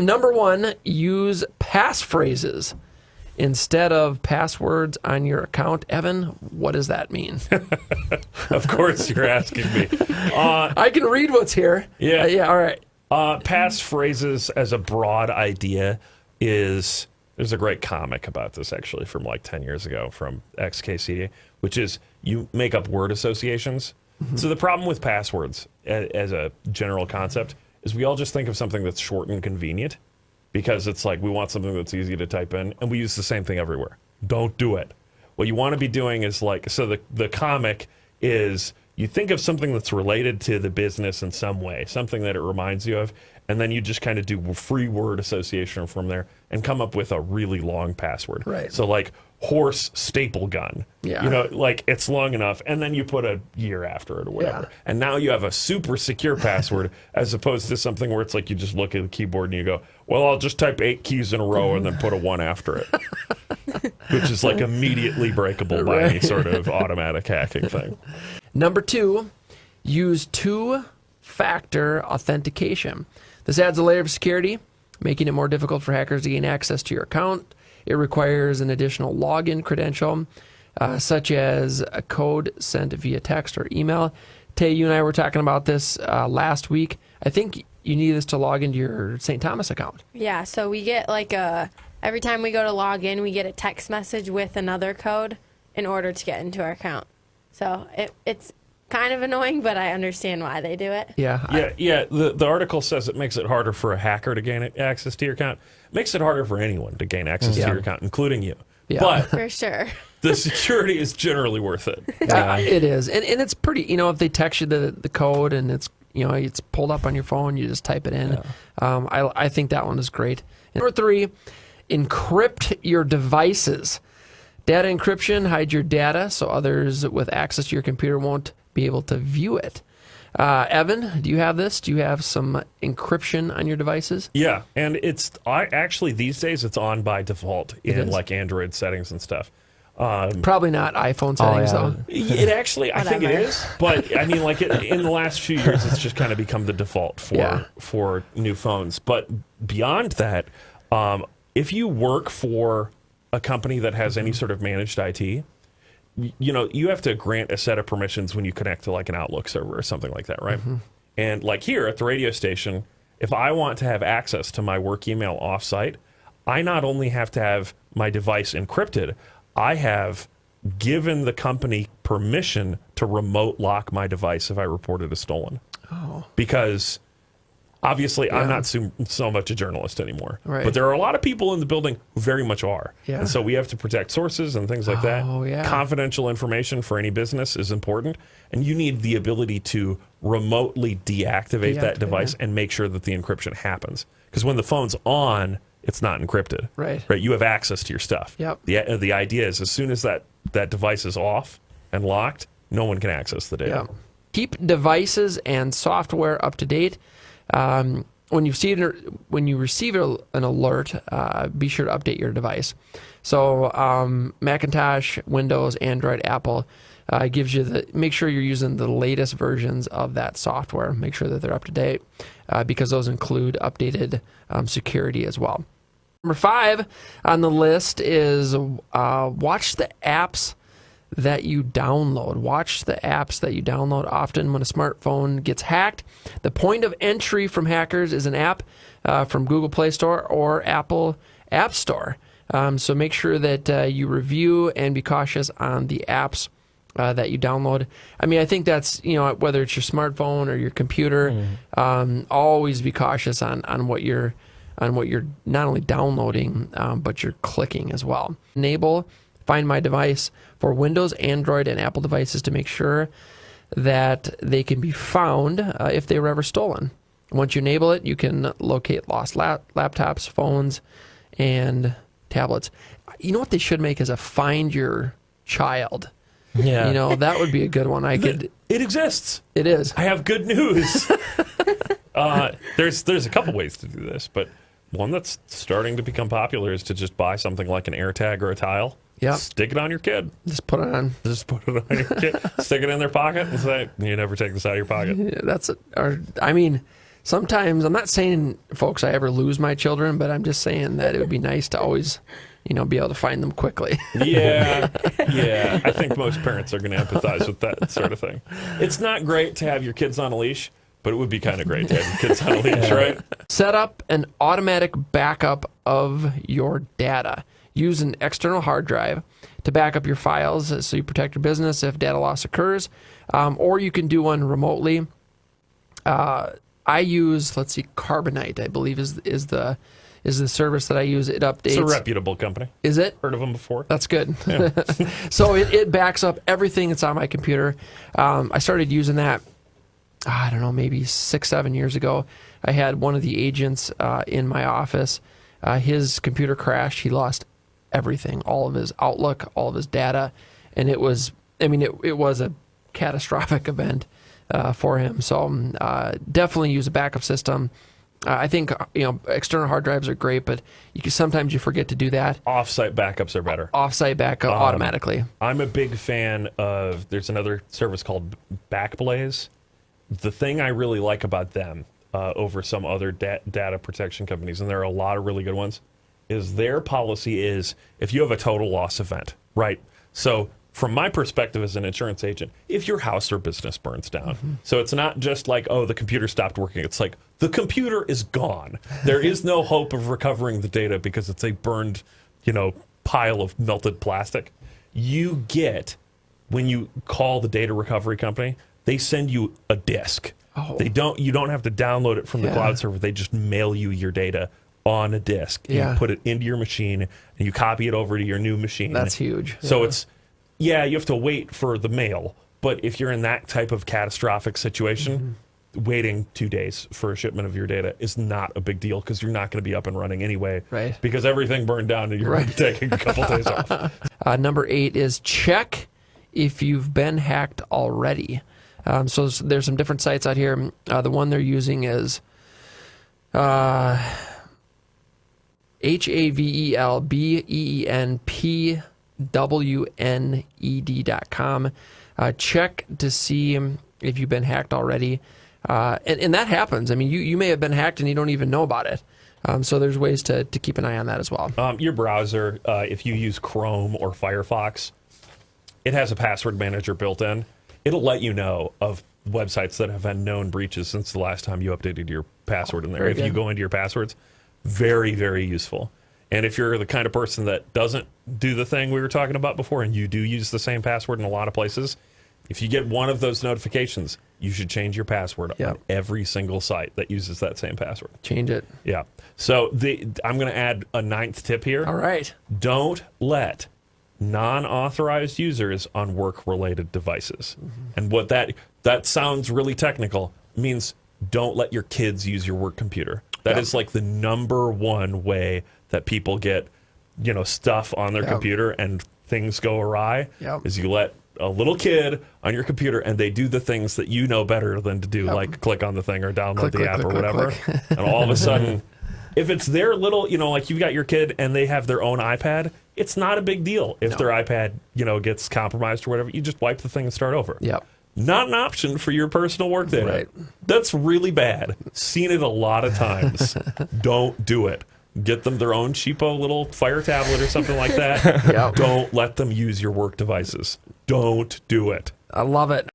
Number 1, use passphrases instead of passwords on your account. Evan, what does that mean? Of course, you're asking me. I can read what's here. Yeah. All right. Passphrases as a broad idea there's a great comic about this actually from like 10 years ago from XKCD, which is you make up word associations. So the problem with passwords as a general concept is we all just think of something that's short and convenient because it's like we want something that's easy to type in, and we use the same thing everywhere. Don't do it. What you want to be doing is like, so the comic is you think of something that's related to the business in some way, something that it reminds you of, and then you just kind of do free word association from there and come up with a really long password. Right. So like horse staple gun. Yeah. You know, like it's long enough, and then you put a year after it or whatever. Yeah. And now you have a super secure password as opposed to something where it's like you just look at the keyboard and you go, well, I'll just type 8 keys in a row and then put a 1 after it. Which is like immediately breakable by any sort of automatic hacking thing. Number 2, use two-factor authentication. This adds a layer of security, making it more difficult for hackers to gain access to your account. It requires an additional login credential, such as a code sent via text or email. Tay, you and I were talking about this last week. I think you need this to log into your St. Thomas account. Yeah, so we get like every time we go to log in, we get a text message with another code in order to get into our account. So it's kind of annoying, but I understand why they do it. Yeah. The article says it makes it harder for a hacker to gain access to your account. It makes it harder for anyone to gain access to your account, including you. Yeah. But For sure. the security is generally worth it. It is. And it's pretty, if they text you the code and it's, it's pulled up on your phone, you just type it in. Yeah. I think that one is great. And number 3, encrypt your devices. Data encryption hides your data so others with access to your computer won't be able to view it. Evan, do you have this? Do you have some encryption on your devices? Yeah, and actually these days it's on by default in like Android settings and stuff. Probably not iPhone settings though. It actually, I think it is, but I mean, like in the last few years, it's just kind of become the default for new phones. But beyond that, if you work for a company that has any sort of managed IT, you have to grant a set of permissions when you connect to like an Outlook server or something like that, right? And like here at the radio station, if I want to have access to my work email offsite, I not only have to have my device encrypted, I have given the company permission to remote lock my device if I report it as stolen. Oh. Because obviously I'm not so much a journalist anymore. Right. But there are a lot of people in the building who very much are. Yeah. And so we have to protect sources and things like that. Yeah. Confidential information for any business is important. And you need the ability to remotely deactivate that device and make sure that the encryption happens. Because when the phone's on, it's not encrypted. Right. You have access to your stuff. Yep. The idea is as soon as that device is off and locked, no one can access the data. Yeah. Keep devices and software up to date. When you receive an alert, be sure to update your device. So Macintosh, Windows, Android, Apple gives you make sure you're using the latest versions of that software. Make sure that they're up to date because those include updated security as well. Number 5 on the list is watch the apps that you download. Watch the apps that you download. Often when a smartphone gets hacked, the point of entry from hackers is an app from Google Play Store or Apple App Store. So make sure that you review and be cautious on the apps that you download. I mean, I think that's, whether it's your smartphone or your computer, always be cautious on what you're not only downloading, but you're clicking as well. Enable Find My Device for Windows, Android, and Apple devices to make sure that they can be found if they were ever stolen. Once you enable it, you can locate lost laptops, phones, and tablets. You know what they should make is a Find Your Child. Yeah. That would be a good one. It exists. It is. I have good news. There's a couple ways to do this, but one that's starting to become popular is to just buy something like an AirTag or a Tile. Yeah. Stick it on your kid. Just put it on. Just put it on your kid. Stick it in their pocket and say, you never take this out of your pocket. Yeah, that's it. Or, I mean, sometimes, I'm not saying, folks, I ever lose my children, but I'm just saying that it would be nice to always, be able to find them quickly. Yeah. I think most parents are going to empathize with that sort of thing. It's not great to have your kids on a leash, but it would be kind of great to have your kids on a leash, right? Set up an automatic backup of your data. Use an external hard drive to back up your files so you protect your business if data loss occurs, or you can do one remotely. I use, Carbonite, I believe is the service that I use. It updates. It's a reputable company. Is it? Heard of them before? That's good. Yeah. So it backs up everything that's on my computer. I started using that, I don't know, maybe 6-7 years ago. I had one of the agents in my office. His computer crashed. He lost everything, all of his Outlook, all of his data, and it was a catastrophic event for him. So definitely use a backup system. I think external hard drives are great, but sometimes you forget to do that. Offsite backups are better. Offsite backup automatically. I'm a big fan of. There's another service called Backblaze. The thing I really like about them over some other data protection companies, and there are a lot of really good ones, is their policy is if you have a total loss event, right? So from my perspective as an insurance agent, if your house or business burns down, so it's not just like, oh, the computer stopped working. It's like the computer is gone. There is no hope of recovering the data because it's a burned, pile of melted plastic. You get, when you call the data recovery company, they send you a disk. Oh. You don't have to download it from the cloud server. They just mail you your data on a disk. Yeah. You put it into your machine and you copy it over to your new machine. That's huge. So you have to wait for the mail. But if you're in that type of catastrophic situation, waiting 2 days for a shipment of your data is not a big deal because you're not going to be up and running anyway. Right. Because everything burned down and you're going to be taking a couple days off. Number 8 is check if you've been hacked already. So there's some different sites out here. The one they're using is havelbeenpwned.com. Check to see if you've been hacked already. And that happens. I mean, you may have been hacked and you don't even know about it. So there's ways to keep an eye on that as well. Your browser, if you use Chrome or Firefox, it has a password manager built in. It'll let you know of websites that have had known breaches since the last time you updated your password in there. Very If good. you go into your passwords, very, very useful. And if you're the kind of person that doesn't do the thing we were talking about before and you do use the same password in a lot of places, if you get one of those notifications, you should change your password on every single site that uses that same password. Change it. Yeah. So I'm going to add a 9th tip here. All right. Don't let non-authorized users on work-related devices. And what that sounds really technical, means don't let your kids use your work computer. That is like the number one way that people get, stuff on their computer and things go awry, is you let a little kid on your computer and they do the things that you know better than to do, like click on the thing or download the app or whatever. And all of a sudden, if it's their little, like you've got your kid and they have their own iPad, it's not a big deal. If their iPad, gets compromised or whatever, you just wipe the thing and start over. Yep. Not an option for your personal work data. Right. That's really bad. Seen it a lot of times. Don't do it. Get them their own cheapo little Fire tablet or something like that. Don't let them use your work devices. Don't do it. I love it.